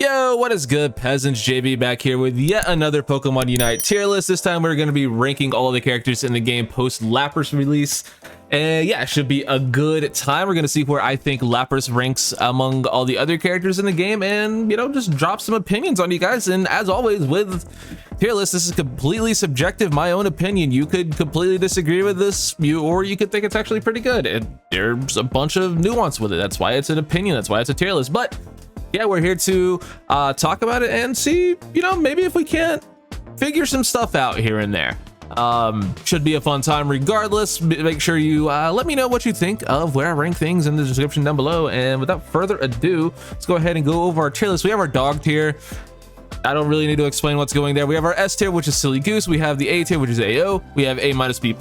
Yo, what is good, peasants? JB back here with yet another Pokemon Unite tier list. This time we're going to be ranking all the characters in the game post Lapras release. And yeah, it should be a good time. We're going to see where I think Lapras ranks among all the other characters in the game and, you know, just drop some opinions on you guys. And as always with tier list, this is completely subjective, my own opinion. You could completely disagree with this, or you could think it's actually pretty good. And there's a bunch of nuance with it. That's why it's an opinion. That's why it's a tier list. But yeah, we're here to talk about it and see, you know, maybe if we can't figure some stuff out here and there. Should be a fun time regardless. Make sure you let me know what you think of where I rank things in the description down below. And without further ado, let's go ahead and go over our tier list. We have our dog tier. I don't really need to explain what's going there. We have our S tier, which is Silly Goose. We have the A tier, which is AO. We have A-B+.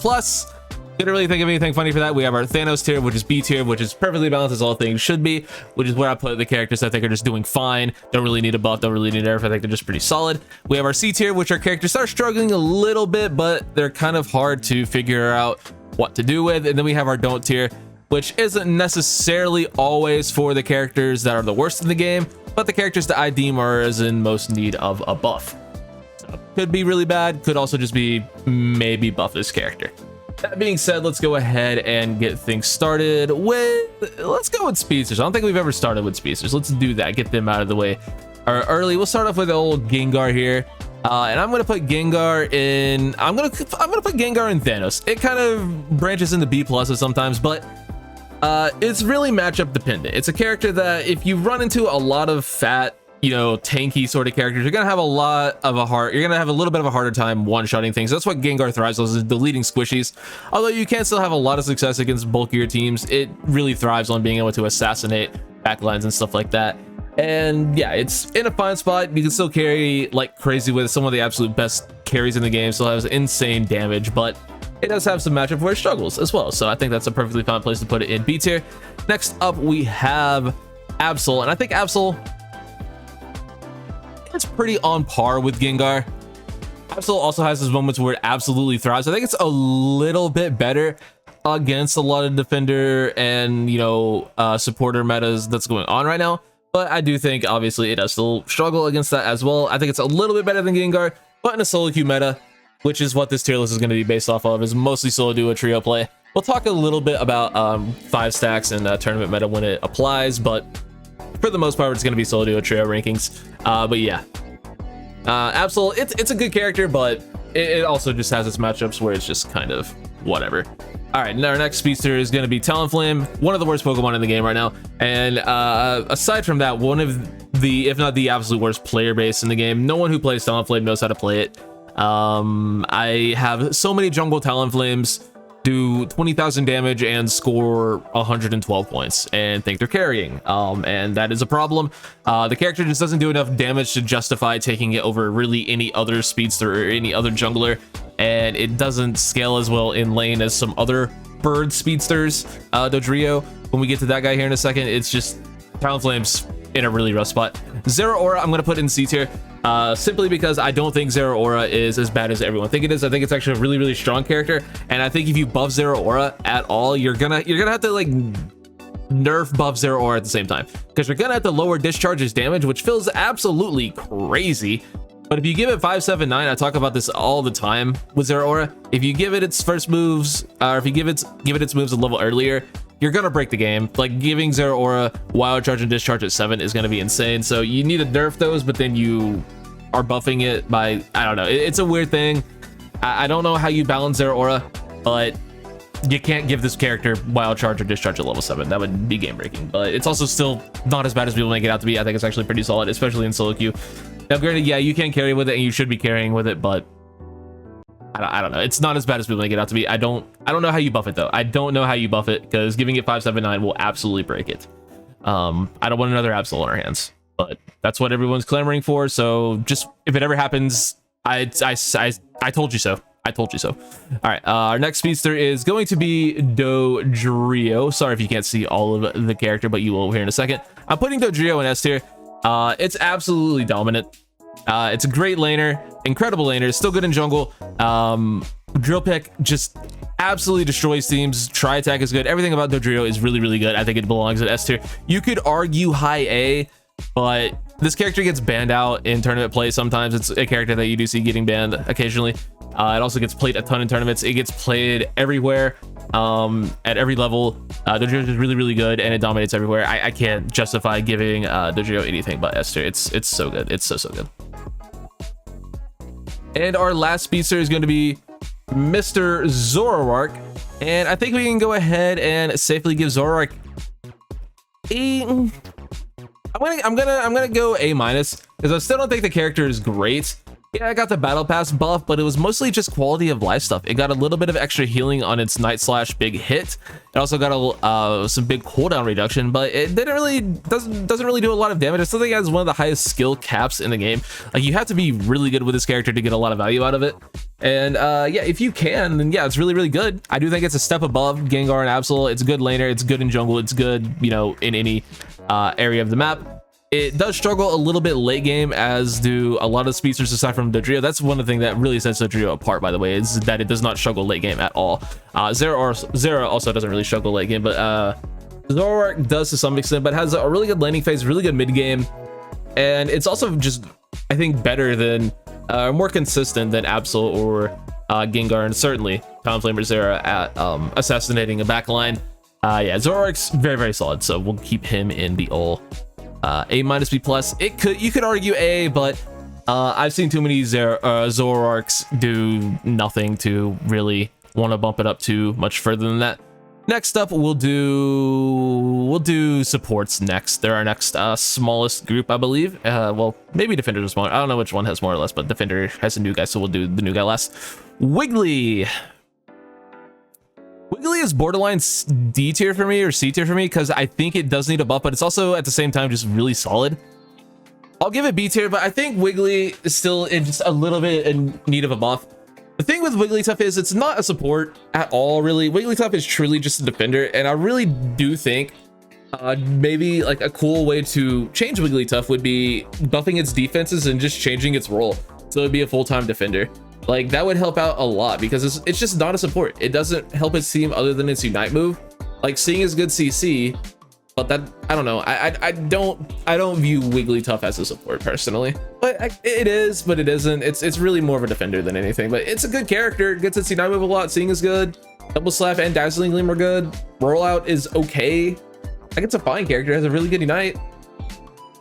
Didn't really think of anything funny for that. We have our Thanos tier, which is B tier, which is perfectly balanced as all things should be, which is where I put the characters I think are just doing fine. Don't really need a buff, don't really need nerf. I think they're just pretty solid. We have our C tier, which our characters are struggling a little bit, but they're kind of hard to figure out what to do with. And then we have our don't tier, which isn't necessarily always for the characters that are the worst in the game, but the characters that I deem are as in most need of a buff. So, could be really bad, could also just be maybe buff this character. That being said, let's go ahead and get things started with, let's go with Speedsters. I don't think we've ever started with Speedsters. Let's do that, get them out of the way early. We'll start off with the old Gengar here. And I'm gonna put Gengar in, I'm gonna put Gengar in Thanos. It kind of branches into B+ sometimes, but it's really matchup dependent. It's a character that if you run into a lot of fat, you know, tanky sort of characters, you're gonna have a little bit of a harder time one-shotting things. That's what Gengar thrives on, is deleting squishies. Although you can still have a lot of success against bulkier teams, it really thrives on being able to assassinate backlines and stuff like that. And yeah, it's in a fine spot. You can still carry like crazy with some of the absolute best carries in the game. Still has insane damage, but it does have some matchup where it struggles as well. So I think that's a perfectly fine place to put it in B tier. Next up, we have Absol, and I think Absol, it's pretty on par with Gengar. Absol also has those moments where it absolutely thrives. I think it's a little bit better against a lot of defender and, you know, supporter metas that's going on right now. But I do think, obviously, it does still struggle against that as well. I think it's a little bit better than Gengar, but in a solo queue meta, which is what this tier list is going to be based off of, is mostly solo duo trio play. We'll talk a little bit about 5 stacks and tournament meta when it applies, but for the most part, it's going to be solo duo trio rankings. But yeah, Absol, it's a good character, but it also just has its matchups where it's just kind of whatever. All right, now our next Speedster is going to be Talonflame, one of the worst Pokemon in the game right now. And aside from that, one of the, if not the absolute worst player base in the game. No one who plays Talonflame knows how to play it. I have so many jungle Talonflames do 20,000 damage and score 112 points and think they're carrying, and that is a problem. The character just doesn't do enough damage to justify taking it over really any other speedster or any other jungler, and it doesn't scale as well in lane as some other bird speedsters. Dodrio, when we get to that guy here in a second, it's just Talonflame's in a really rough spot. Zeraora, I'm gonna put in C tier, simply because I don't think Zeraora is as bad as everyone think it is. I think it's actually a really strong character, and I think if you buff Zeraora at all, you're gonna have to like nerf buff Zeraora at the same time, because you're gonna have to lower Discharge's damage, which feels absolutely crazy. But if you give it 579, I talk about this all the time with Zeraora. If you give it its first moves, or if you give it its moves a level earlier, you're gonna break the game. Like, giving Zeraora Wild Charge and Discharge at 7 is gonna be insane. So you need to nerf those, but then you are buffing it by, I don't know. It's a weird thing. I don't know how you balance Zeraora, but you can't give this character Wild Charge or Discharge at level 7. That would be game breaking. But it's also still not as bad as people make it out to be. I think it's actually pretty solid, especially in solo queue. Now, granted, yeah, you can carry with it, and you should be carrying with it, but I don't know. It's not as bad as people make it out to be. I don't know how you buff it though. I don't know how you buff it, because giving it 579 will absolutely break it. I don't want another Absol on our hands, but that's what everyone's clamoring for. So just, if it ever happens, I told you so. I told you so. All right, our next Speedster is going to be Dodrio. Sorry if you can't see all of the character, but you will here in a second. I'm putting Dodrio in S tier. It's absolutely dominant. It's a great laner, incredible laner, still good in jungle. Drill Peck just absolutely destroys teams. Tri attack is good. Everything about Dodrio is really good. I think it belongs at S tier. You could argue high A, but This character gets banned out in tournament play sometimes. It's a character that you do see getting banned occasionally. It also gets played a ton in tournaments. It gets played everywhere, at every level. Dojiro is really, really good, and it dominates everywhere. I can't justify giving Dojiro anything but S tier. It's so good. It's so good. And our last speedster is going to be Mr. Zoroark, and I think we can go ahead and safely give Zoroark a... I'm gonna go A-, because I still don't think the character is great. Yeah, I got the battle pass buff, but it was mostly just quality of life stuff. It got a little bit of extra healing on its night slash big hit. It also got some big cooldown reduction, but it doesn't really do a lot of damage. It still think it has one of the highest skill caps in the game. Like, you have to be really good with this character to get a lot of value out of it. And yeah, if you can, then yeah, it's really, really good. I do think it's a step above Gengar and Absol. It's a good laner. It's good in jungle. It's good, you know, in any area of the map. It does struggle a little bit late game, as do a lot of speedsters aside from Dodrio. That's one of the things that really sets Dodrio apart, by the way, is that it does not struggle late game at all. Zera also doesn't really struggle late game, but Zoroark does to some extent, but has a really good landing phase, really good mid game, and it's also just, I think, better than, more consistent than Absol or Gengar, and certainly Conflamer Zera at assassinating a backline. Yeah, Zoroark's very, very solid, so we'll keep him in the all. A-, B+. You could argue A, but I've seen too many Zoroarks do nothing to really want to bump it up too much further than that. Next up, we'll do supports next. They're our next smallest group, I believe. Well, maybe Defenders are smaller. I don't know which one has more or less, but Defender has a new guy, so we'll do the new guy last. Wiggly. Wiggly is borderline D tier for me, or C tier for me, because I think it does need a buff, but it's also at the same time just really solid. I'll give it B tier, but I think Wiggly is still in just a little bit in need of a buff. The thing with Wigglytuff is it's not a support at all, really. Wigglytuff is truly just a defender, and I really do think maybe like a cool way to change Wigglytuff would be buffing its defenses and just changing its role, so it'd be a full-time defender. Like, that would help out a lot, because it's just not a support. It doesn't help its team other than its Unite move. Like, Seeing is good CC, but that, I don't know. I don't view Wigglytuff as a support personally, but it is, but it isn't. It's really more of a defender than anything, but it's a good character. It gets its Unite move a lot. Seeing is good. Double Slap and Dazzling Gleam are good. Rollout is okay. Like, it's a fine character. It has a really good Unite.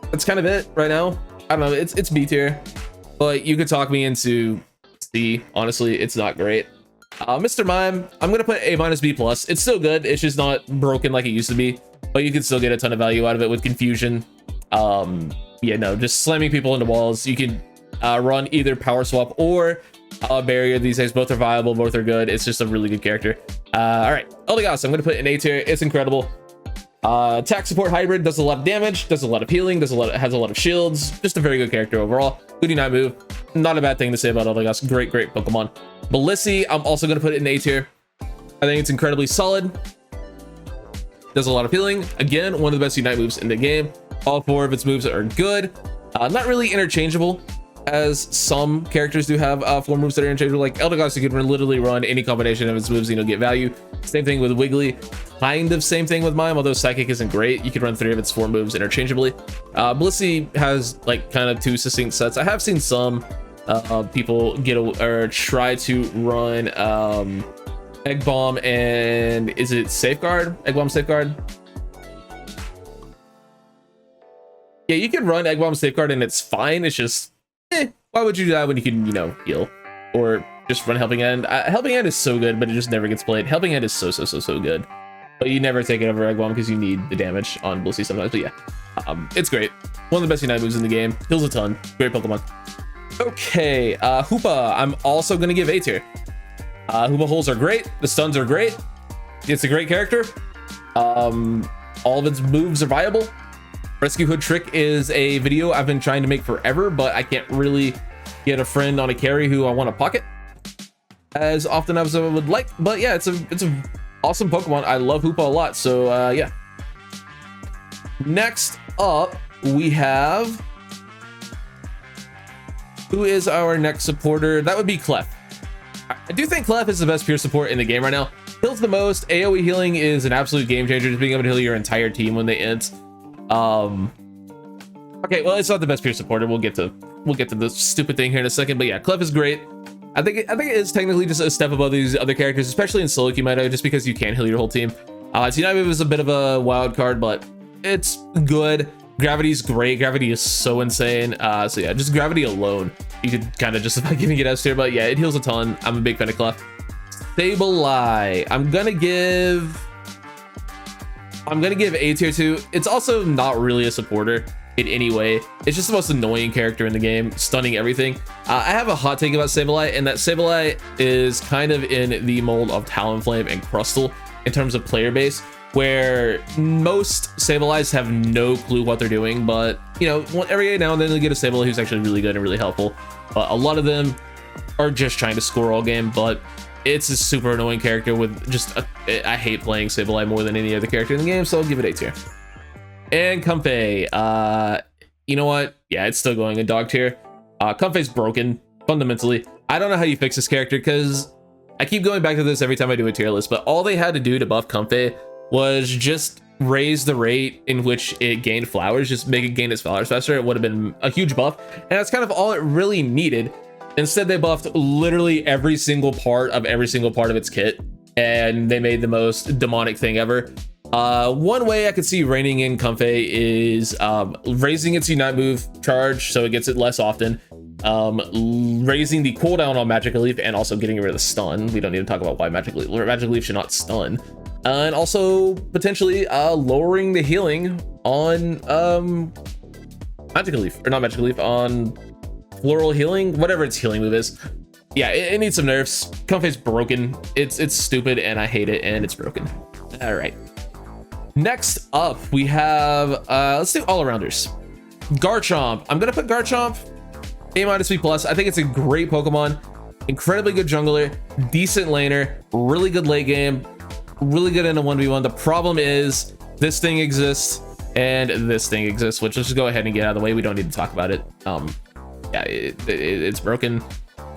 That's kind of it right now. I don't know. It's B tier, but you could talk me into C. Honestly, it's not great. Mr. Mime, I'm gonna put A-, B+. It's still good. It's just not broken like it used to be, but you can still get a ton of value out of it with confusion. Yeah, no, just slamming people into walls. You can run either Power Swap or Barrier these days. Both are viable. Both are good. It's just a really good character. All right, Eldegoss, I'm gonna put in A tier. It's incredible. Attack support hybrid, does a lot of damage, does a lot of healing, has a lot of shields. Just a very good character overall. Good Unite move. Not a bad thing to say about Eldegoss. Great Pokemon. Blissey, I'm also going to put it in A tier. I think it's incredibly solid. Does a lot of healing. Again, one of the best Unite moves in the game. All 4 of its moves are good. Not really interchangeable, as some characters do have 4 moves that are interchangeable. Like Eldegoss, you can literally run any combination of its moves and you'll get value. Same thing with Wiggly. Kind of same thing with Mime, although Psychic isn't great. You can run 3 of its 4 moves interchangeably. Blissey has like kind of 2 succinct sets. I have seen some people try to run Egg Bomb and is it Safeguard? Egg Bomb Safeguard? Yeah, you can run Egg Bomb Safeguard and it's fine. It's just, why would you do that when you can, you know, heal? Or just run Helping Hand. Helping Hand is so good, but it just never gets played. Helping Hand is so good. But you never take it over Egg Bomb because you need the damage on Blissey sometimes. But yeah, it's great. One of the best Unite moves in the game. Heals a ton. Great Pokemon. Okay, Hoopa, I'm also going to give A tier. Hoopa holes are great. The stuns are great. It's a great character. All of its moves are viable. Rescue Hood Trick is a video I've been trying to make forever, but I can't really get a friend on a carry who I want to pocket as often as I would like. But yeah, it's a awesome Pokemon. I love Hoopa a lot. So yeah. Next up, we have, who is our next supporter? That would be Clef. I do think Clef is the best pure support in the game right now. Heals the most. AoE healing is an absolute game changer. Just being able to heal your entire team when they int. Okay, well, it's not the best peer supporter. We'll get to the stupid thing here in a second. But yeah, Clef is great. I think it is technically just a step above these other characters, especially in solo queue meta, just because you can heal your whole team. Its Unite move is a bit of a wild card, but it's good. Gravity's great. Gravity is so insane. So yeah, just Gravity alone, you could kind of justify giving it S tier. But yeah, it heals a ton. I'm a big fan of Clef. Sableye, I'm gonna give A tier too. It's also not really a supporter in any way. It's just the most annoying character in the game, stunning everything. I have a hot take about Sableye, and that Sableye is kind of in the mold of Talonflame and Crustle in terms of player base, where most Sableyes have no clue what they're doing, but you know, every now and then they get a Sableye who's actually really good and really helpful. But a lot of them are just trying to score all game, but it's a super annoying character with just I hate playing Sableye more than any other character in the game, so I'll give it A tier. And Comfey, you know what? Yeah, it's still going in dog tier. Comfey's broken fundamentally. I don't know how you fix this character, because I keep going back to this every time I do a tier list, but all they had to do to buff Comfey was just raise the rate in which it gained flowers, just make it gain its flowers faster. It would have been a huge buff, and that's kind of all it really needed. Instead, they buffed literally every single part of its kit, and they made the most demonic thing ever. One way I could see reining in Comfey is raising its Unite move charge so it gets it less often, raising the cooldown on Magic Leaf, and also getting rid of the stun. We don't need to talk about why Magic Leaf should not stun. And also potentially lowering the healing on Magic Leaf, or not Magic Leaf, on Floral Healing, whatever its healing move is. Yeah, it needs some nerfs. Comfey's broken. It's stupid, and I hate it, and it's broken. All right. Next up, we have let's do all-arounders. Garchomp. I'm gonna put Garchomp A-B+. I think it's a great Pokemon, incredibly good jungler, decent laner, really good late game, really good in a 1v1. The problem is this thing exists and this thing exists, which let's just go ahead and get out of the way. We don't need to talk about it. Yeah, it's broken.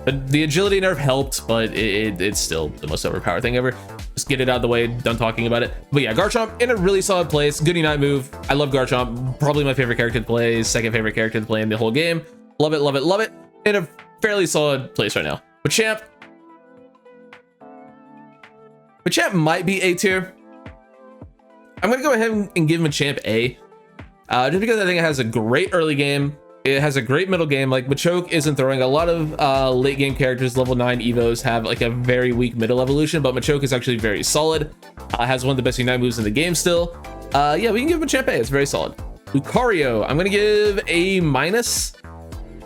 But the agility nerf helped, but it's still the most overpowered thing ever. Just get it out of the way, done talking about it. But yeah, Garchomp in a really solid place. Good Unite move. I love Garchomp. Probably my favorite character to play, second favorite character to play in the whole game. Love it, love it, love it. In a fairly solid place right now. Machamp might be A tier. I'm gonna go ahead and give Machamp A. Just because I think it has a great early game. It has a great middle game. Like, Machoke isn't throwing. A lot of late game characters, level 9 Evos, have like a very weak middle evolution, but Machoke is actually very solid. Has one of the best Unite moves in the game still. Yeah, we can give Machamp A. It's very solid. Lucario, I'm gonna give A-.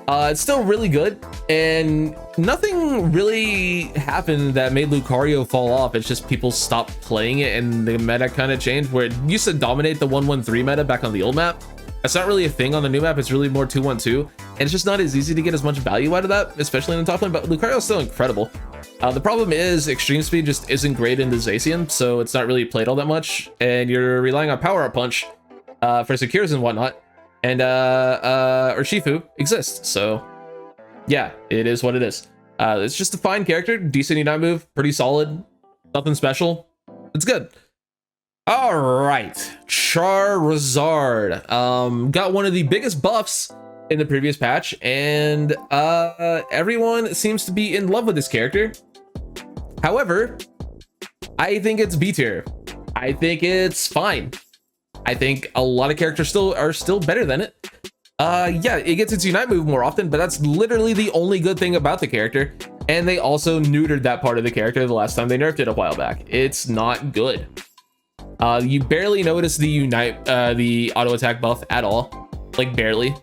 It's still really good, and nothing really happened that made Lucario fall off. It's just people stopped playing it, and the meta kind of changed, where it used to dominate the 1-1-3 meta back on the old map. That's not really a thing on the new map. It's really more 2-1-2, and it's just not as easy to get as much value out of that, especially in the top lane. But Lucario is still incredible. The problem is extreme speed just isn't great into Zacian, so it's not really played all that much, and you're relying on Power Up Punch for secures and whatnot, and Urshifu exists, so yeah, it is what it is. It's just a fine character, decent Unite move, pretty solid, nothing special. It's good. All right, Charizard got one of the biggest buffs in the previous patch, and everyone seems to be in love with this character. However, I think it's B tier. I think it's fine. I think a lot of characters are still better than it. Yeah, it gets its Unite move more often, but that's literally the only good thing about the character. And they also neutered that part of the character the last time they nerfed it a while back. It's not good. You barely notice the Unite, the auto attack buff at all, like barely.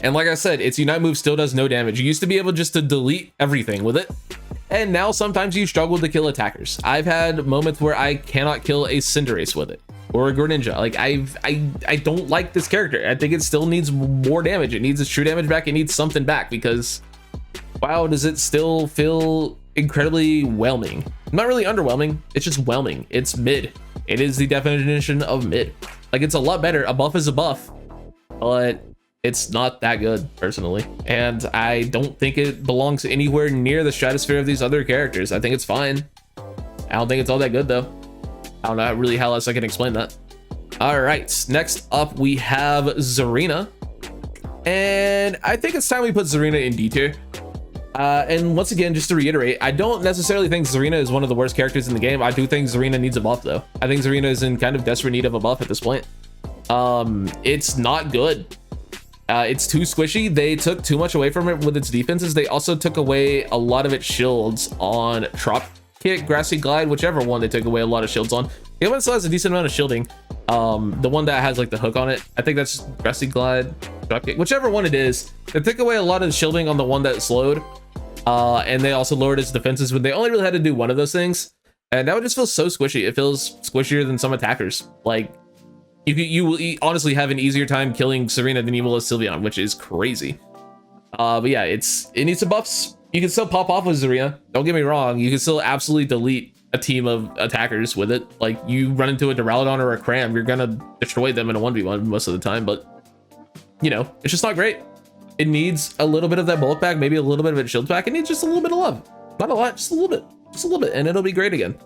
And like I said, its Unite move still does no damage. You used to be able just to delete everything with it, and now sometimes you struggle to kill attackers. I've had moments where I cannot kill a Cinderace with it, or a Greninja. Like I don't like this character. I think it still needs more damage. It needs its true damage back. It needs something back, because wow, does it still feel incredibly whelming. Not really underwhelming, it's just whelming. It's mid. It is the definition of mid. Like, it's a lot better. A buff is a buff, but it's not that good personally, and I don't think it belongs anywhere near the stratosphere of these other characters. I think it's fine. I don't think it's all that good though. I don't know really how else I can explain that. All right, next up we have Zarina, and I think it's time we put Zarina in D tier. And once again, just to reiterate, I don't necessarily think Zarina is one of the worst characters in the game. I do think Zarina needs a buff though. I think Zarina is in kind of desperate need of a buff at this point. It's not good. It's too squishy. They took too much away from it with its defenses. They also took away a lot of its shields on Trop Kick, Grassy Glide, whichever one they took away a lot of shields on. The other one still has a decent amount of shielding. The one that has like the hook on it, I think that's Grassy Glide, Trop Kick, whichever one it is. They took away a lot of the shielding on the one that slowed. And they also lowered its defenses when they only really had to do one of those things. And that would just feel so squishy. It feels squishier than some attackers. Like, you will honestly have an easier time killing Serena than you will with Sylveon, which is crazy. But yeah, it needs some buffs. You can still pop off with Zarina. Don't get me wrong. You can still absolutely delete a team of attackers with it. Like, you run into a Duraludon or a Cram, you're gonna destroy them in a 1v1 most of the time. But, you know, it's just not great. It needs a little bit of that bulk back, maybe a little bit of its shield back. It needs just a little bit of love. Not a lot, just a little bit, and it'll be great again.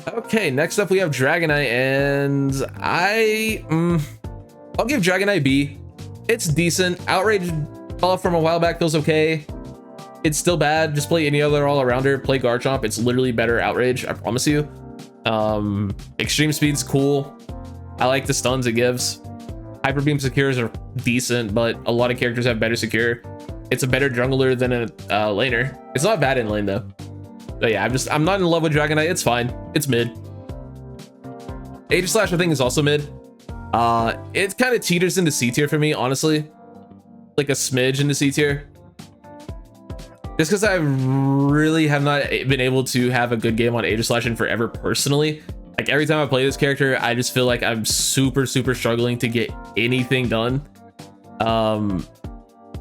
Okay, next up we have Dragonite, and I'll give Dragonite B. It's decent. Outrage buff from a while back feels okay. It's still bad. Just play any other all-arounder. Play Garchomp. It's literally better Outrage, I promise you. Extreme Speed's cool. I like the stuns it gives. Hyper Beam Secures are decent, but a lot of characters have better Secure. It's a better jungler than a laner. It's not bad in lane though. But yeah, I'm not in love with Dragonite. It's fine. It's mid. Aegislash I think is also mid. It kind of teeters into C tier for me, honestly. Like a smidge into C tier. Just because I really have not been able to have a good game on Aegislash in forever personally. Like every time I play this character, I just feel like I'm super struggling to get anything done.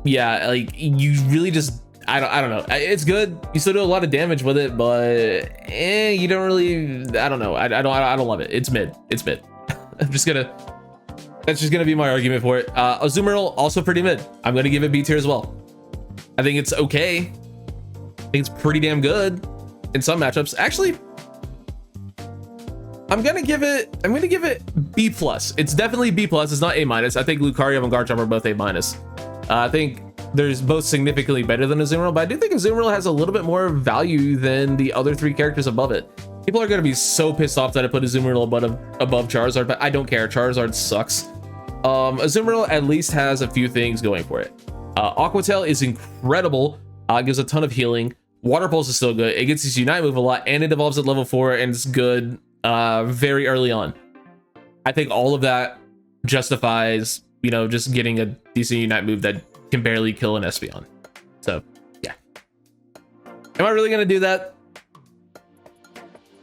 Yeah, like you really just I don't know. It's good. You still do a lot of damage with it, but you don't really. I don't know. I don't love it. It's mid. It's mid. That's just gonna be my argument for it. Azumarill also pretty mid. I'm gonna give it B tier as well. I think it's okay. I think it's pretty damn good in some matchups. Actually, I'm gonna give it B plus. It's definitely B plus. It's not A minus. I think Lucario and Garchomp are both A minus. I think there's both significantly better than Azumarill, but I do think Azumarill has a little bit more value than the other three characters above it. People are gonna be so pissed off that I put Azumarill above Charizard, but I don't care. Charizard sucks. Azumarill at least has a few things going for it. Aqua Tail is incredible. Gives a ton of healing. Water Pulse is still good. It gets its Unite move a lot, and it evolves at level 4, and it's good very early on. I think all of that justifies, you know, just getting a decent Unite move that can barely kill an Espeon. So, yeah. Am I really gonna do that?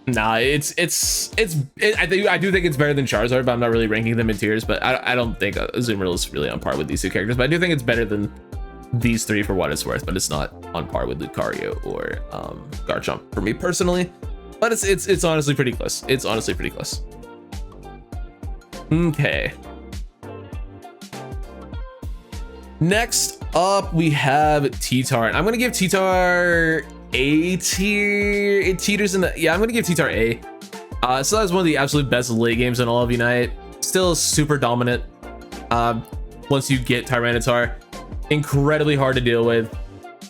Nah, I do think it's better than Charizard, but I'm not really ranking them in tiers. But I don't think Azumarill is really on par with these two characters. But I do think it's better than these three for what it's worth. But it's not on par with Lucario or Garchomp for me personally. But it's honestly pretty close. It's honestly pretty close. Okay. Next up, we have T-Tar. I'm gonna give T-Tar A tier. It teeters in the, yeah, I'm gonna give T-Tar A. So that's one of the absolute best late games in all of Unite. Still super dominant. Once you get Tyranitar, incredibly hard to deal with.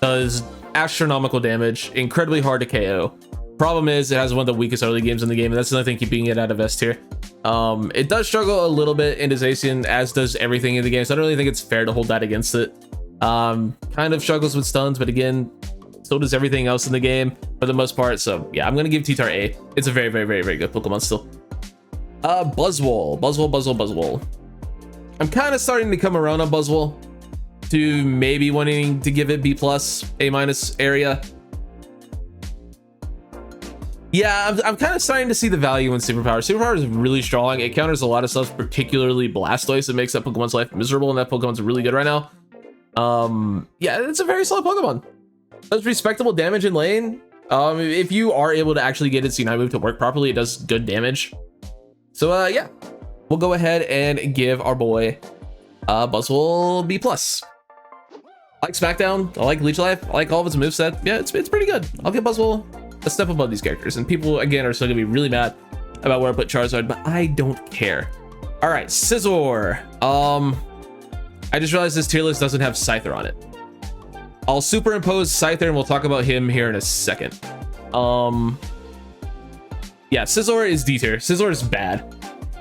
Does astronomical damage. Incredibly hard to KO. Problem is, it has one of the weakest early games in the game, and that's another thing keeping it out of S tier. It does struggle a little bit into Zacian, as does everything in the game, so I don't really think it's fair to hold that against it. Kind of struggles with stuns, but again, so does everything else in the game for the most part. So yeah, I'm gonna give T-Tar A. It's a very good Pokemon still. Buzzwole. I'm kind of starting to come around on Buzzwole to maybe wanting to give it B plus, A minus area. Yeah, I'm kind of starting to see the value in Superpower. Superpower is really strong. It counters a lot of stuff, particularly Blastoise. It makes that Pokemon's life miserable, and that Pokemon's really good right now. Yeah, it's a very solid Pokemon. Does respectable damage in lane. If you are able to actually get its Unite move to work properly, it does good damage. So yeah, we'll go ahead and give our boy Buzzwole B plus. I like Smackdown. I like Leech Life. I like all of its moveset. Yeah, it's pretty good. I'll give Buzzwole a step above these characters, and people again are still gonna be really mad about where I put Charizard, but I don't care. All right, Scyther. I just realized this tier list doesn't have Scyther on it. I'll superimpose Scyther and we'll talk about him here in a second. Yeah, Scyther is D tier. Scyther is bad.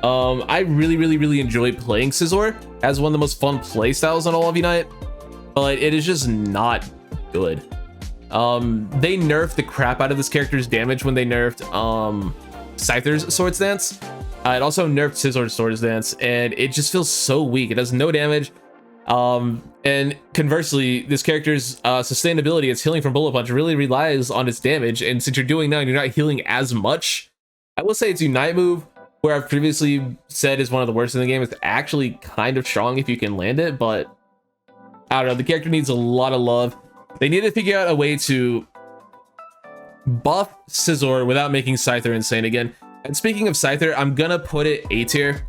I really enjoy playing Scyther as one of the most fun play styles on all of Unite, but it is just not good. They nerfed the crap out of this character's damage when they nerfed Scyther's Sword Stance. It also nerfed Scyther's Sword Stance, and it just feels so weak. It does no damage. And conversely, this character's sustainability, its healing from Bullet Punch, really relies on its damage. And since you're doing that and you're not healing as much, I will say its Unite move, where I've previously said is one of the worst in the game, is actually kind of strong if you can land it. But I don't know, the character needs a lot of love. They need to figure out a way to buff Scyther without making Scyther insane again. And speaking of Scyther, I'm gonna put it A tier.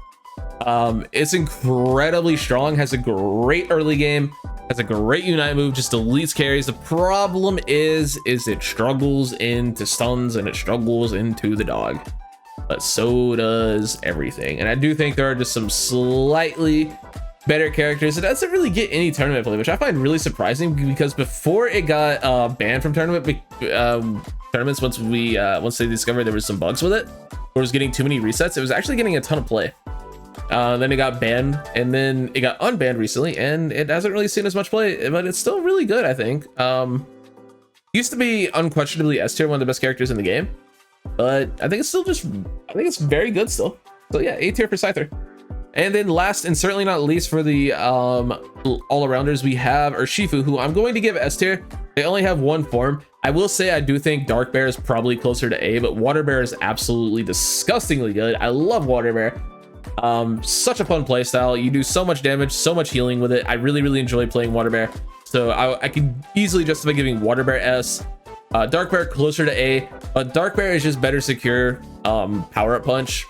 It's incredibly strong, has a great early game, has a great Unite move, just deletes carries. The problem is it struggles into stuns and it struggles into the dog, but so does everything. And I do think there are just some slightly better characters. It doesn't really get any tournament play, which I find really surprising, because before it got banned from tournaments, once they discovered there was some bugs with it, or was getting too many resets, it was actually getting a ton of play. Then it got banned, and then it got unbanned recently, and it hasn't really seen as much play, but it's still really good, I think. Used to be unquestionably S tier, one of the best characters in the game, but I think it's still I think it's very good still. So yeah, A tier for Scyther. And then last and certainly not least for the all-arounders, we have Urshifu, who I'm going to give S tier. They only have one form. I will say I do think Dark Bear is probably closer to A, but Water Bear is absolutely disgustingly good. I love Water Bear. Such a fun playstyle. You do so much damage, so much healing with it. I really enjoy playing Water Bear. So I can easily justify giving Water Bear S. Dark Bear closer to A, but Dark Bear is just better secure power-up punch.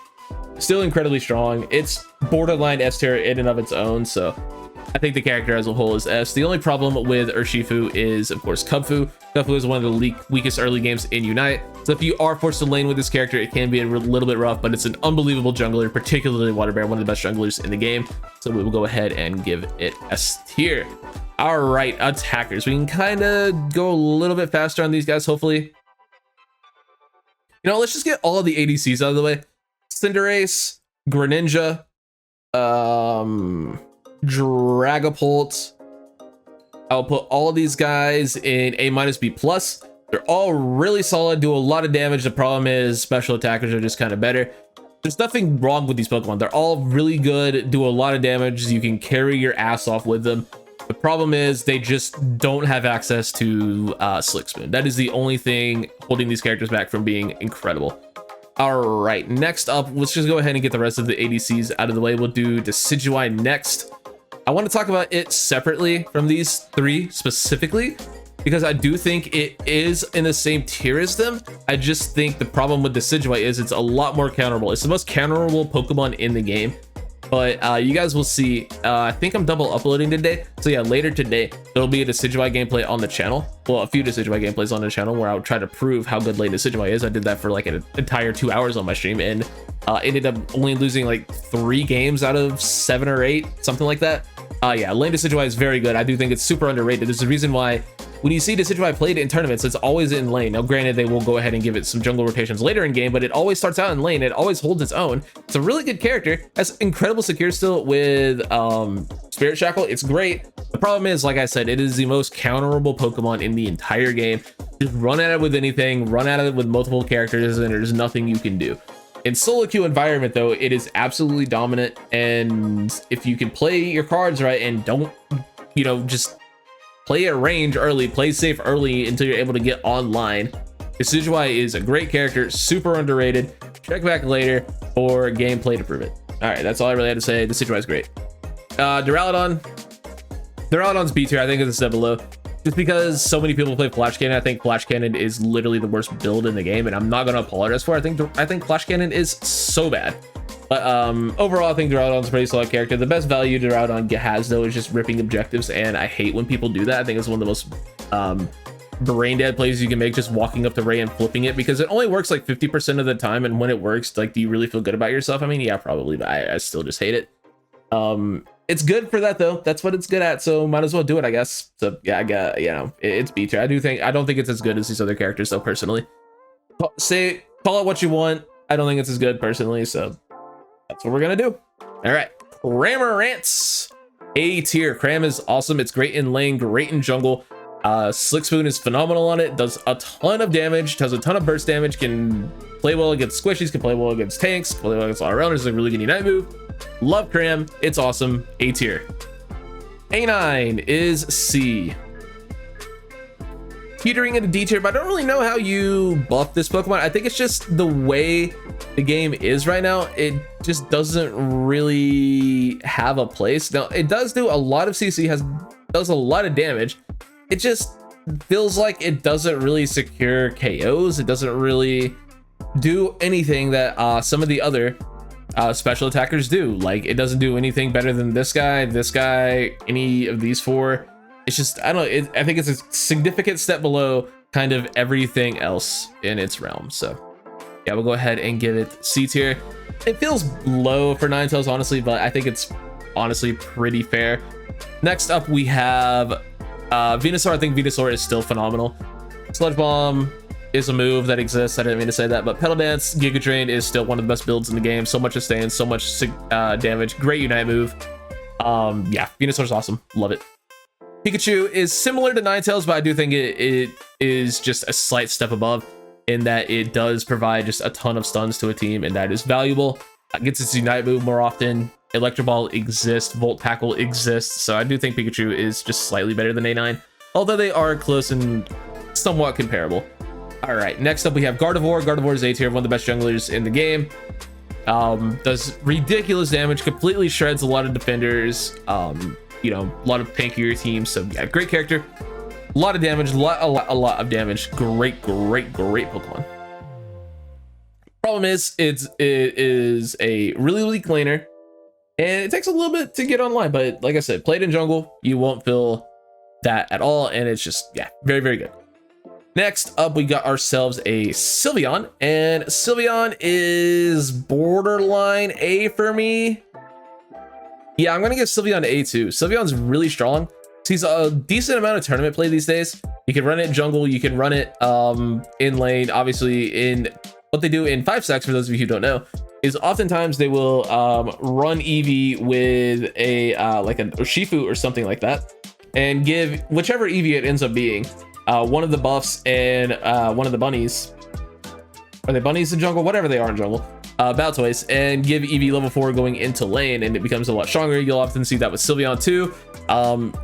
Still incredibly strong. It's borderline S tier in and of its own, so I think the character as a whole is S. The only problem with Urshifu is, of course, Kubfu. Kubfu is one of the weakest early games in Unite, so if you are forced to lane with this character, it can be a little bit rough, but it's an unbelievable jungler, particularly Water Bear, one of the best junglers in the game, so we will go ahead and give it S tier. All right, attackers. We can kind of go a little bit faster on these guys, hopefully. You know, let's just get all of the ADCs out of the way. Cinderace, Greninja, Dragapult. I'll put all of these guys in A-, B+. They're all really solid, do a lot of damage. The problem is special attackers are just kind of better. There's nothing wrong with these Pokemon. They're all really good, do a lot of damage. You can carry your ass off with them. The problem is they just don't have access to Slick Spoon. That is the only thing holding these characters back from being incredible. All right, next up, let's just go ahead and get the rest of the ADCs out of the way. We'll do Decidueye next. I want to talk about it separately from these three specifically, because I do think it is in the same tier as them. I just think the problem with Decidueye is it's a lot more counterable. It's the most counterable Pokemon in the game. But you guys will see, I think I'm double uploading today. So yeah, later today, there'll be a Decidueye gameplay on the channel. Well, a few Decidueye gameplays on the channel where I'll try to prove how good lane Decidueye is. I did that for like an entire 2 hours on my stream, and ended up only losing like 3 games out of 7 or 8, something like that. Yeah, lane Decidueye is very good. I do think it's super underrated. There's a reason why when you see Decidueye played in tournaments, it's always in lane. Now, granted, they will go ahead and give it some jungle rotations later in game, but it always starts out in lane. It always holds its own. It's a really good character. Has incredible secure still with Spirit Shackle. It's great. The problem is, like I said, it is the most counterable Pokemon in the entire game. Just run at it with anything, run at it with multiple characters, and there's nothing you can do. In solo queue environment, though, it is absolutely dominant, and if you can play your cards right and don't, you know, just play at range early, play safe early until you're able to get online, Decidueye is a great character, super underrated. Check back later for gameplay to prove it. All right, that's all I really had to say. Decidueye is great. Duraludon's B tier. I think it's a step below. Just because so many people play Flash Cannon, I think Flash Cannon is literally the worst build in the game, and I'm not gonna apologize for it. I think Flash Cannon is so bad. But overall, I think Duraludon's a pretty solid character. The best value Duraludon has, though, is just ripping objectives, and I hate when people do that. I think it's one of the most brain dead plays you can make just walking up to Ray and flipping it, because it only works like 50% of the time. And when it works, like, do you really feel good about yourself? I mean, yeah, probably, but I still just hate it. It's good for that though. That's what it's good at, so might as well do it, I guess. So yeah, I got, you know, it's B tier. I don't think it's as good as these other characters though, personally. Call it what you want. I don't think it's as good personally, so that's what we're gonna do. All right, Cramorants, A tier. Cram is awesome. It's great in lane, great in jungle. Slick Spoon is phenomenal on it. Does a ton of damage, does a ton of burst damage, can play well against squishies, can play well against tanks, play well against all arounders. It's a really good unite move. Love Cram. It's awesome. A tier. A9 is C. Teetering into D tier, but I don't really know how you buff this Pokemon. I think it's just the way the game is right now. It just doesn't really have a place. Now, it does do a lot of CC, does a lot of damage. It just feels like it doesn't really secure KOs. It doesn't really do anything that some of the other special attackers do. Like, it doesn't do anything better than this guy, any of these four. It's just, I don't know, I think it's a significant step below kind of everything else in its realm. So yeah, we'll go ahead and give it C tier. It feels low for Ninetales, honestly, but I think it's honestly pretty fair. Next up, we have Venusaur. I think Venusaur is still phenomenal. Sludge Bomb is a move that exists. I didn't mean to say that, but Pedal Dance, Giga Drain is still one of the best builds in the game. So much sustain, so much damage. Great Unite move. Yeah, Venusaur's awesome. Love it. Pikachu is similar to Ninetales, but I do think it is just a slight step above in that it does provide just a ton of stuns to a team, and that is valuable. It gets its Unite move more often. Electro Ball exists, Volt Tackle exists, so I do think Pikachu is just slightly better than A9, although they are close and somewhat comparable. All right, next up we have Gardevoir. Gardevoir is A tier, one of the best junglers in the game. Does ridiculous damage, completely shreds a lot of defenders. You know, a lot of tankier teams. So yeah, great character, a lot of damage, a lot of damage. Great Pokemon. Problem is, it is a really weak laner, and it takes a little bit to get online. But like I said, played in jungle, you won't feel that at all, and it's just, yeah, very good. Next up, we got ourselves a Sylveon, and Sylveon is borderline A for me. Yeah, I'm gonna give Sylveon A2. Sylveon's really strong. He's a decent amount of tournament play these days. You can run it in jungle, you can run it in lane. Obviously, in what they do in 5 stacks, for those of you who don't know, is oftentimes they will run Eevee with a like a Urshifu or something like that, and give whichever Eevee it ends up being one of the buffs and one of the bunnies. Are they bunnies in jungle? Whatever they are in jungle. Battle Toys, and give Eevee level 4 going into lane, and it becomes a lot stronger. You'll often see that with Sylveon too.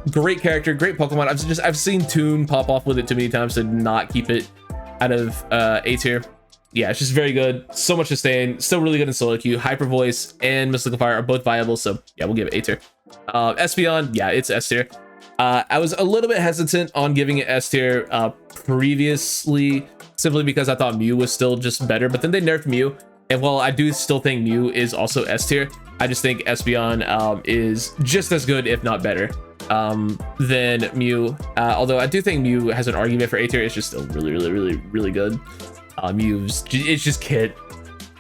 Great character, great Pokemon. I've seen Toon pop off with it too many times to not keep it out of A tier. Yeah, it's just very good. So much sustain, still really good in solo queue. Hyper Voice and Mystical Fire are both viable, so yeah, we'll give it A tier. Espeon, yeah, it's S tier. I was a little bit hesitant on giving it S tier previously, simply because I thought Mew was still just better, but then they nerfed Mew. And while I do still think Mew is also S tier, I just think Espeon is just as good, if not better, than Mew. Although I do think Mew has an argument for A tier. It's just still really good. Mew's, it's just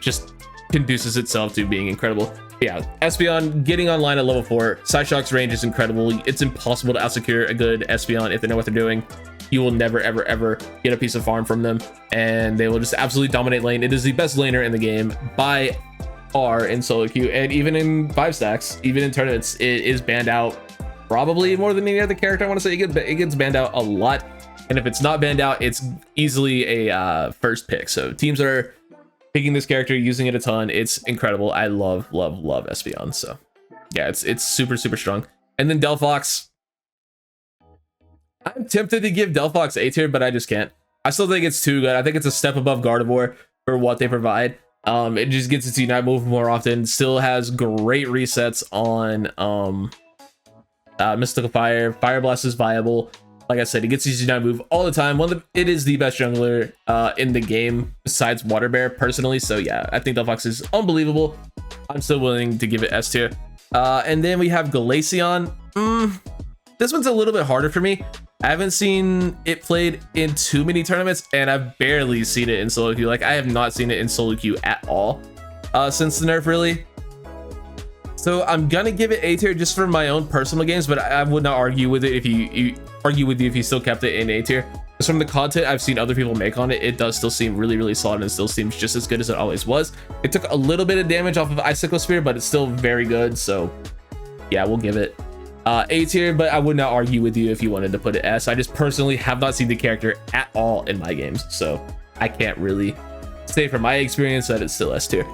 just conduces itself to being incredible. But yeah, Espeon getting online at level 4. Psyshock's range is incredible. It's impossible to outsecure a good Espeon if they know what they're doing. You will never ever get a piece of farm from them, and they will just absolutely dominate lane. It is the best laner in the game by far in solo queue, and even in 5 stacks, even in tournaments, it is banned out probably more than any other character. I want to say it gets banned out a lot, and if it's not banned out, it's easily a first pick. So teams are picking this character, using it a ton. It's incredible. I love Espeon. So yeah, it's super strong. And then Delphox. I'm tempted to give Delphox A tier, but I just can't. I still think it's too good. I think it's a step above Gardevoir for what they provide. It just gets its Unite move more often. Still has great resets on Mystical Fire. Fire Blast is viable. Like I said, it gets its Unite move all the time. It is the best jungler in the game besides Water Bear, personally. So yeah, I think Delphox is unbelievable. I'm still willing to give it S tier. And then we have Glaceon. this one's a little bit harder for me. I haven't seen it played in too many tournaments, and I've barely seen it in solo queue. Like, I have not seen it in solo queue at all since the nerf, really. So I'm gonna give it A tier just for my own personal games, but I would not argue with it if you still kept it in A tier. Because from the content I've seen other people make on it, it does still seem really, really solid, and it still seems just as good as it always was. It took a little bit of damage off of Icicle Spear, but it's still very good. So yeah, we'll give it A tier, but I would not argue with you if you wanted to put it S. I just personally have not seen the character at all in my games, so I can't really say from my experience that it's still S tier.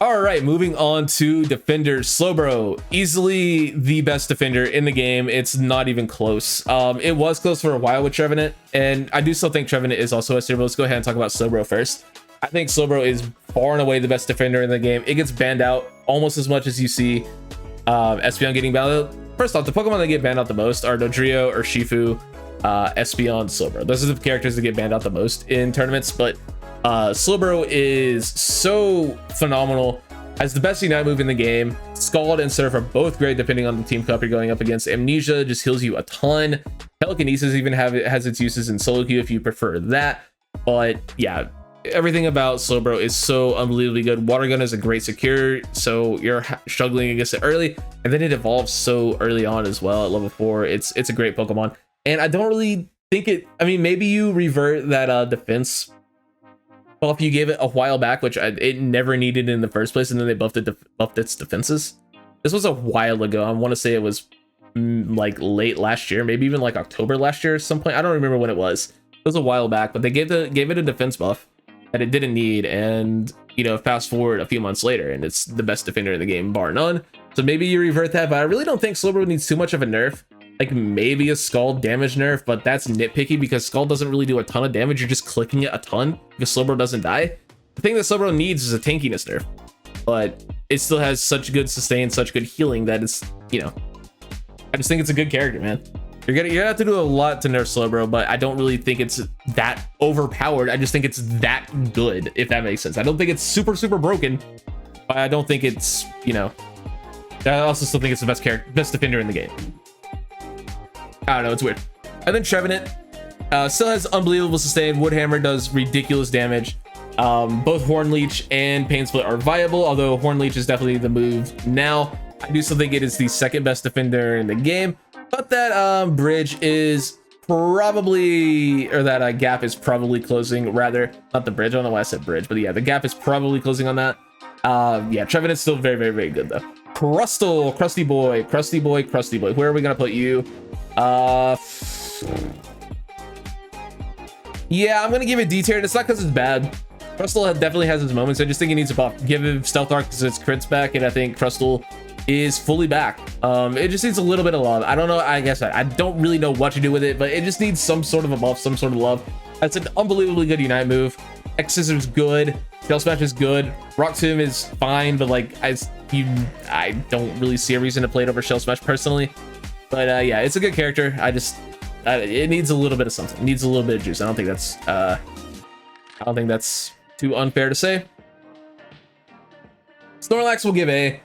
All right, moving on to Defender. Slowbro, easily the best defender in the game. It's not even close. It was close for a while with Trevenant, and I do still think Trevenant is also S tier, but let's go ahead and talk about Slowbro first. I think Slowbro is far and away the best defender in the game. It gets banned out almost as much as you see Espeon getting banned out. First off, the Pokemon that get banned out the most are Dodrio or Shifu, Espeon, Slowbro. Those are the characters that get banned out the most in tournaments, but Slowbro is so phenomenal. Has the best Unite move in the game. Scald and Surf are both great depending on the team cup you're going up against. Amnesia just heals you a ton. Telekinesis even has its uses in solo queue if you prefer that. But yeah, everything about Slowbro is so unbelievably good. Water Gun is a great secure, so you're struggling against it early, and then it evolves so early on as well at level 4. It's a great Pokemon, and I don't really think it. I mean, maybe you revert that defense buff you gave it a while back, which it never needed in the first place, and then they buffed its defenses. This was a while ago. I want to say it was like late last year, maybe even like October last year or some point. I don't remember when it was. It was a while back, but they gave it a defense buff that it didn't need, and you know, fast forward a few months later, and it's the best defender in the game, bar none. So maybe you revert that, but I really don't think Slowbro needs too much of a nerf. Like maybe a Scald damage nerf, but that's nitpicky because Scald doesn't really do a ton of damage. You're just clicking it a ton because Slowbro doesn't die. The thing that Slowbro needs is a tankiness nerf, but it still has such good sustain, such good healing that it's, you know, I just think it's a good character, man. You're gonna have to do a lot to nerf Slowbro, but I don't really think it's that overpowered. I just think it's that good, if that makes sense. I don't think it's super broken, but I don't think it's, you know, I also still think it's the best defender in the game. I don't know, it's weird. And then Trevenant still has unbelievable sustain. Woodhammer does ridiculous damage. Both Horn Leech and Pain Split are viable, although Horn Leech is definitely the move now. I do still think it is the second best defender in the game, but that bridge is probably, or that gap is probably closing, rather, not the bridge, I don't know why I said bridge, but yeah, the gap is probably closing on that. Yeah, Trevenant's still very good though. Crustle, Crusty Boy. Where are we gonna put you? Yeah, I'm gonna give it D tier. It's not because it's bad. Crustle definitely has its moments. I just think it needs a buff. Give him Stealth Arc because its crits back, and I think Crustle is fully back. It just needs a little bit of love. I don't know. I guess I don't really know what to do with it, but it just needs some sort of a buff, some sort of love. That's an unbelievably good Unite move. X Scissors good. Shell Smash is good. Rock Tomb is fine, but like I don't really see a reason to play it over Shell Smash personally. But yeah, it's a good character. It needs a little bit of something. It needs a little bit of juice. I don't think that's too unfair to say. Snorlax will give A.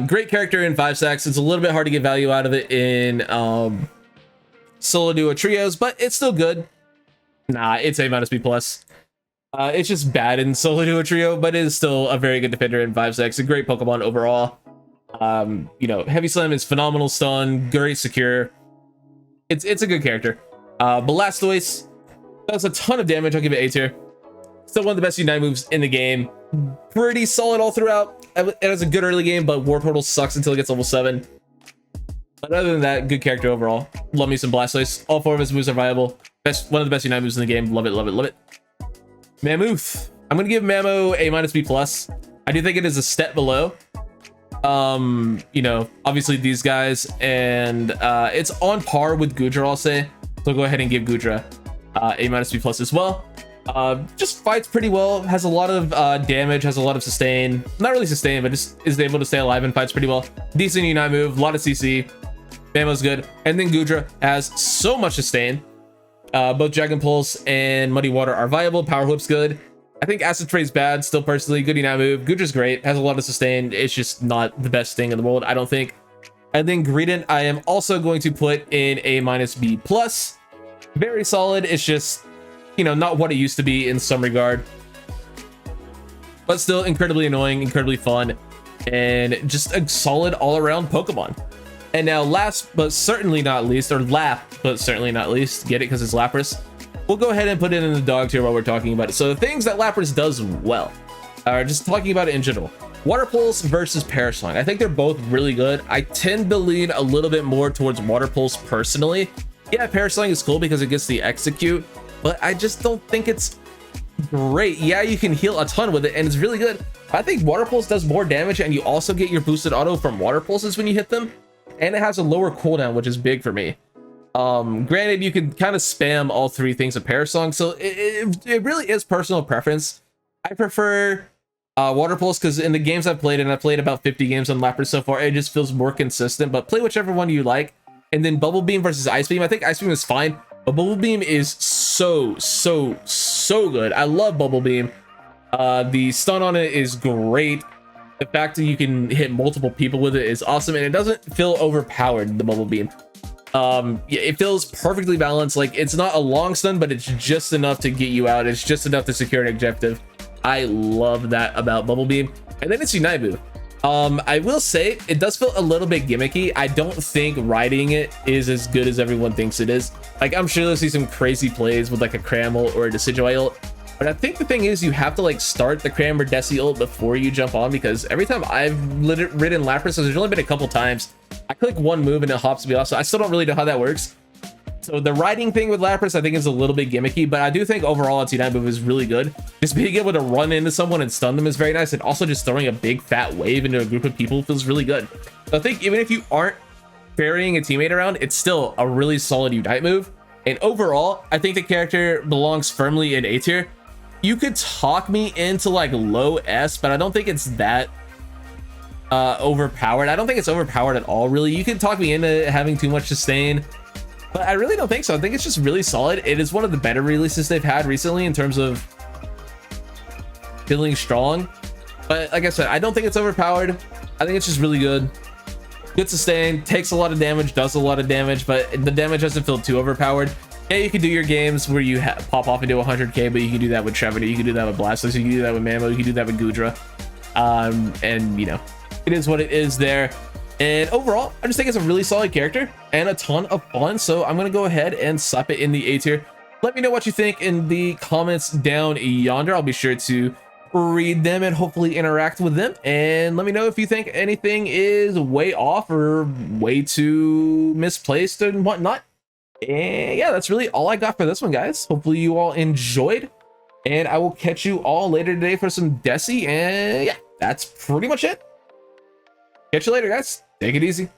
Great character in 5 stacks. It's a little bit hard to get value out of it in solo duo trios, but it's still good. Nah, it's A minus B plus. It's just bad in solo duo trio, but it is still a very good defender in 5 stacks. A great Pokemon overall. You know, Heavy Slam is phenomenal stun, great secure. It's a good character. Blastoise does a ton of damage. I'll give it A tier. Still one of the best Unite moves in the game. Pretty solid all throughout. It has a good early game, but Warp Portal sucks until it gets level 7. But other than that, good character overall. Love me some Blastoise. All 4 of his moves are viable. One of the best Unite moves in the game. Love it. Mammoth. I'm gonna give Mamo A minus B plus. I do think it is a step below. You know, obviously these guys, and it's on par with Goodra, I'll say. So go ahead and give Goodra A minus B plus as well. Just fights pretty well, has a lot of damage, has a lot of sustain. Not really sustain, but just is able to stay alive and fights pretty well. Decent Unite move, a lot of CC. Mamo's good. And then Goodra has so much sustain. Both Dragon Pulse and Muddy Water are viable. Power Whip's good. I think Acid Spray's bad, still personally. Good Unite move. Goodra's great, has a lot of sustain. It's just not the best thing in the world, I don't think. And then Greedent, I am also going to put in a -B plus. Very solid. It's just, you know, not what it used to be in some regard, but still incredibly annoying, incredibly fun, and just a solid all-around Pokemon. And now last but certainly not least, or last but certainly not least, get it because it's Lapras, we'll go ahead and put it in the dog tier while we're talking about it. So the things that Lapras does well, are just talking about it in general. Water Pulse versus Parasong. I think they're both really good. I tend to lean a little bit more towards Water Pulse personally. Yeah, Parasong is cool because it gets the execute, but I just don't think it's great. Yeah, you can heal a ton with it and it's really good. I think Water Pulse does more damage and you also get your boosted auto from Water Pulses when you hit them. And it has a lower cooldown, which is big for me. Granted, you can kind of spam all three things of Parasong, so it really is personal preference. I prefer Water Pulse because in the games I've played, and I've played about 50 games on Lapras so far, it just feels more consistent, but play whichever one you like. And then Bubble Beam versus Ice Beam. I think Ice Beam is fine, but Bubble Beam is so good. I love Bubble Beam. The stun on it is great. The fact that you can hit multiple people with it is awesome, and it doesn't feel overpowered, the Bubble Beam. Yeah, it feels perfectly balanced. Like, it's not a long stun, but it's just enough to get you out. It's just enough to secure an objective. I love that about Bubble Beam. And then it's Unite Move. I will say it does feel a little bit gimmicky. I don't think riding it is as good as everyone thinks it is. Like, I'm sure you'll see some crazy plays with like a Cramble or a Decidueye ult, but I think the thing is you have to like start the Cram or Deci ult before you jump on, because every time I've ridden Lapras, so there's only been a couple times, I click one move and it hops me off, so I still don't really know how that works. So the riding thing with Lapras I think is a little bit gimmicky, but I do think overall its Unite Move is really good. Just being able to run into someone and stun them is very nice, and also just throwing a big fat wave into a group of people feels really good. So I think even if you aren't ferrying a teammate around, it's still a really solid Unite Move. And overall, I think the character belongs firmly in A tier. You could talk me into like low S, but I don't think it's that overpowered. I don't think it's overpowered at all, really. You can talk me into having too much sustain, but I really don't think so. I think it's just really solid. It is one of the better releases they've had recently in terms of feeling strong. But like I said, I don't think it's overpowered. I think it's just really good. Good sustain, takes a lot of damage, does a lot of damage, but the damage doesn't feel too overpowered. Yeah, you can do your games where you pop off into 100k, but you can do that with Trevenant, you can do that with Blastoise, you can do that with Mammo, you can do that with Goodra. And you know, it is what it is there. And overall, I just think it's a really solid character and a ton of fun. So I'm gonna go ahead and slap it in the A tier. Let me know what you think in the comments down yonder. I'll be sure to read them and hopefully interact with them. And let me know if you think anything is way off or way too misplaced and whatnot. And yeah, that's really all I got for this one, guys. Hopefully you all enjoyed, and I will catch you all later today for some Deci. And yeah, that's pretty much it. Catch you later, guys. Take it easy.